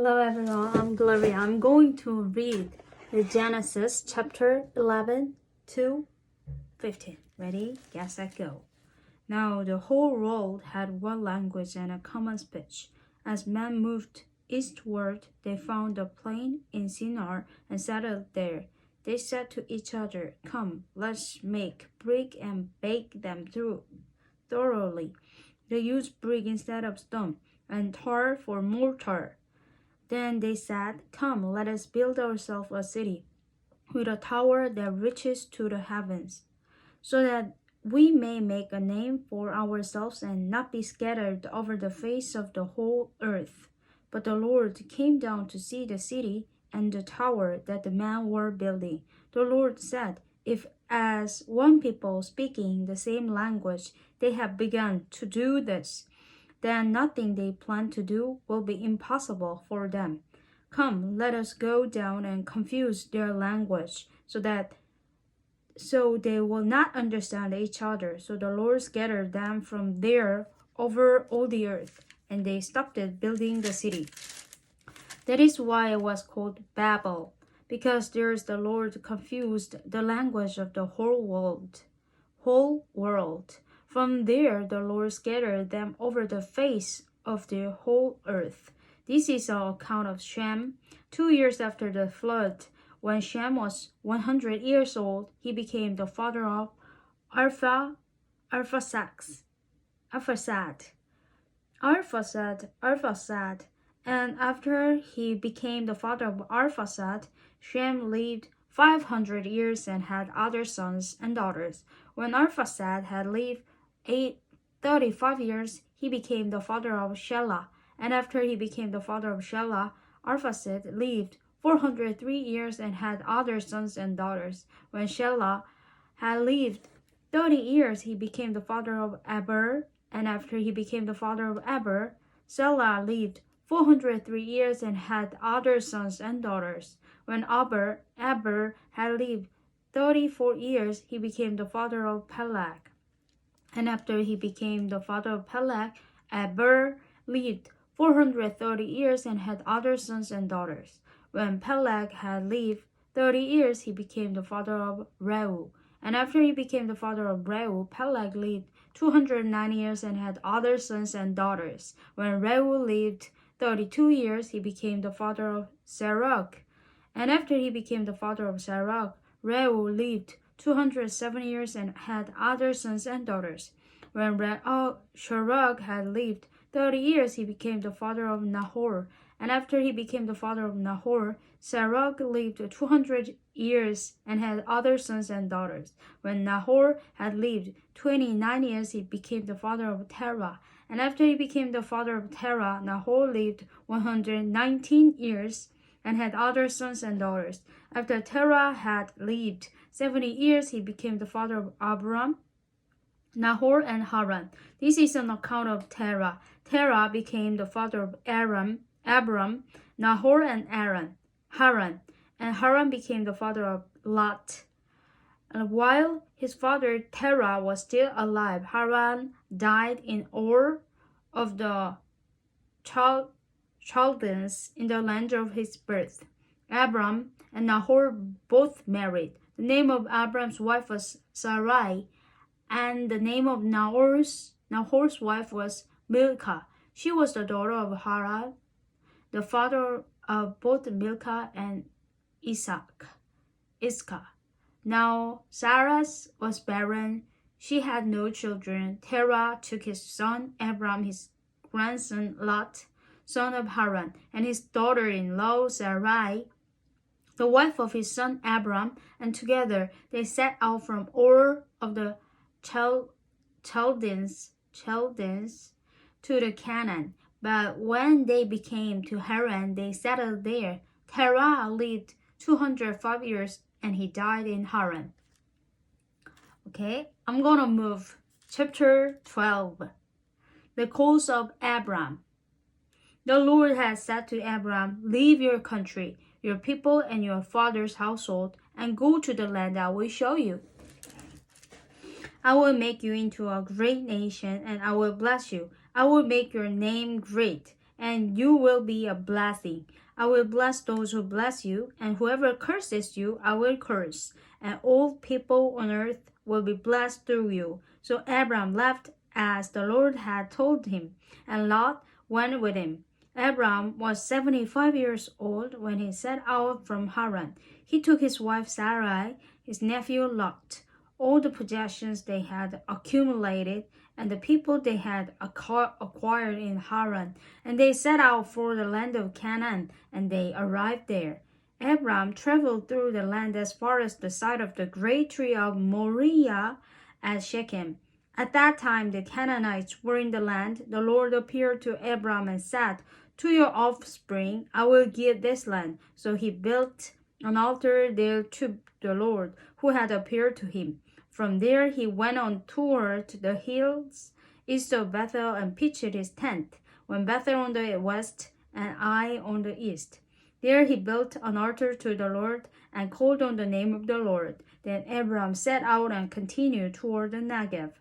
Hello everyone, I'm Gloria. I'm going to read the Genesis chapter 11 to 15. Ready? Get set, go. Now the whole world had one language and a common speech. As men moved eastward, they found a plain in Shinar and settled there. They said to each other, "Come, let's make brick and bake them thoroughly." They used brick instead of stone and tar for mortar. Then they said, "Come, let us build ourselves a city with a tower that reaches to the heavens, so that we may make a name for ourselves and not be scattered over the face of the whole earth." But the Lord came down to see the city and the tower that the men were building. The Lord said, "If as one people speaking the same language they have begun to do this, then nothing they plan to do will be impossible for them. Come, let us go down and confuse their language, so they will not understand each other." So the Lord scattered them from there over all the earth, and they stopped building the city. That is why it was called Babel, because the Lord confused the language of the whole world. From there, the Lord scattered them over the face of the whole earth. This is an account of Shem. 2 years after the flood, when Shem was 100 years old, he became the father of Arphaxad. And after he became the father of Arphaxad, Shem lived 500 years and had other sons and daughters. When Arphaxad had lived 35 years, he became the father of Shelah. And after he became the father of Shelah, Arphaxad lived 403 years and had other sons and daughters. When Shelah had lived 30 years, he became the father of Eber. And after he became the father of Eber, Shelah lived 403 years and had other sons and daughters. When Eber had lived 34 years, he became the father of Peleg. And after he became the father of Peleg, Eber lived 430 years and had other sons and daughters. When Peleg had lived 30 years, he became the father of Reu. And after he became the father of Reu, Peleg lived 209 years and had other sons and daughters. When Reu lived 32 years, he became the father of Serug. And after he became the father of Serug, Reu lived 207 years and had other sons and daughters. When Serug had lived 30 years, he became the father of Nahor. And after he became the father of Nahor, Serug lived 200 years and had other sons and daughters. When Nahor had lived 29 years, he became the father of Terah. And after he became the father of Terah, Nahor lived 119 years and had other sons and daughters. After Terah had lived 70 years, he became the father of Abram, Nahor, and Haran. This is an account of Terah. Terah became the father of Abram, Nahor, and Haran. And Haran became the father of Lot. And while his father Terah was still alive, Haran died in Ur of the Chaldeans in the land of his birth. Abram and Nahor both married. The name of Abram's wife was Sarai, and the name of Nahor's wife was Milcah. She was the daughter of Haran, the father of both Milcah and Iscah. Now Sarah was barren. She had no children. Terah took his son Abram, his grandson Lot, son of Haran, and his daughter-in-law Sarai, the wife of his son Abram, and together they set out from Ur of the Chaldeans to the Canaan. But when they came to Haran, they settled there. Terah lived 205 years and he died in Haran. Okay, I'm gonna move. Chapter 12. The calls of Abram. The Lord had said to Abram, "Leave your country, your people, and your father's household, and go to the land I will show you. I will make you into a great nation, and I will bless you. I will make your name great, and you will be a blessing. I will bless those who bless you, and whoever curses you, I will curse. And all people on earth will be blessed through you. So Abram left as the Lord had told him, and Lot went with him. Abram was 75 years old when he set out from Haran. He took his wife Sarai, his nephew Lot, all the possessions they had accumulated, and the people they had acquired in Haran, and they set out for the land of Canaan, and they arrived there. Abram traveled through the land as far as the site of the great tree of Moriah at Shechem. At that time the Canaanites were in the land. The Lord appeared to Abram and said, "To your offspring I will give this land." So he built an altar there to the Lord, who had appeared to him. From there he went on toward the hills east of Bethel and pitched his tent, when Bethel on the west and Ai on the east. There he built an altar to the Lord and called on the name of the Lord. Then Abram set out and continued toward the Negev.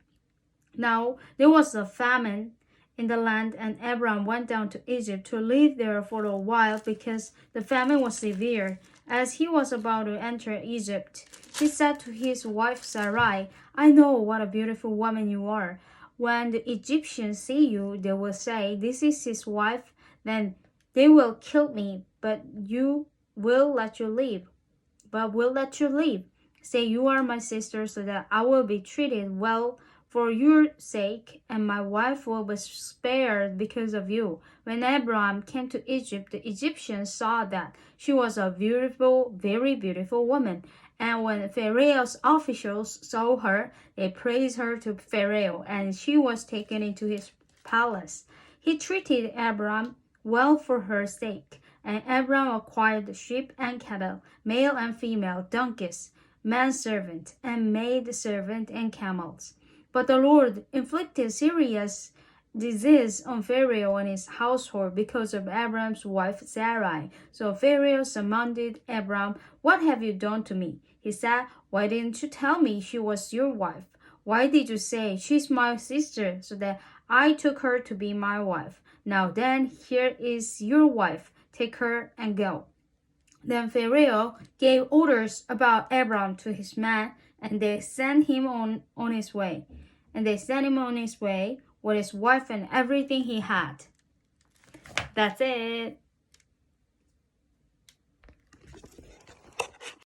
Now there was a famine in the land, and Abram went down to Egypt to live there for a while because the famine was severe. As he was about to enter Egypt, he said to his wife Sarai, "I know what a beautiful woman you are. When the Egyptians see you, they will say, 'This is his wife.' Then they will kill me, but will let you live. Say you are my sister, so that I will be treated well for your sake, and my wife will be spared because of you." When Abram came to Egypt, the Egyptians saw that she was a beautiful, very beautiful woman. And when Pharaoh's officials saw her, they praised her to Pharaoh, and she was taken into his palace. He treated Abram well for her sake, and Abram acquired sheep and cattle, male and female, donkeys, manservant, and maidservant, and camels. But the Lord inflicted serious disease on Pharaoh and his household because of Abram's wife Sarai. So Pharaoh summoned Abram. "What have you done to me?" He said, "Why didn't you tell me she was your wife? Why did you say, 'She's my sister,' so that I took her to be my wife? Now then, here is your wife. Take her and go." Then Pharaoh gave orders about Abram to his men, and they sent him on his way. With his wife and everything he had. That's it.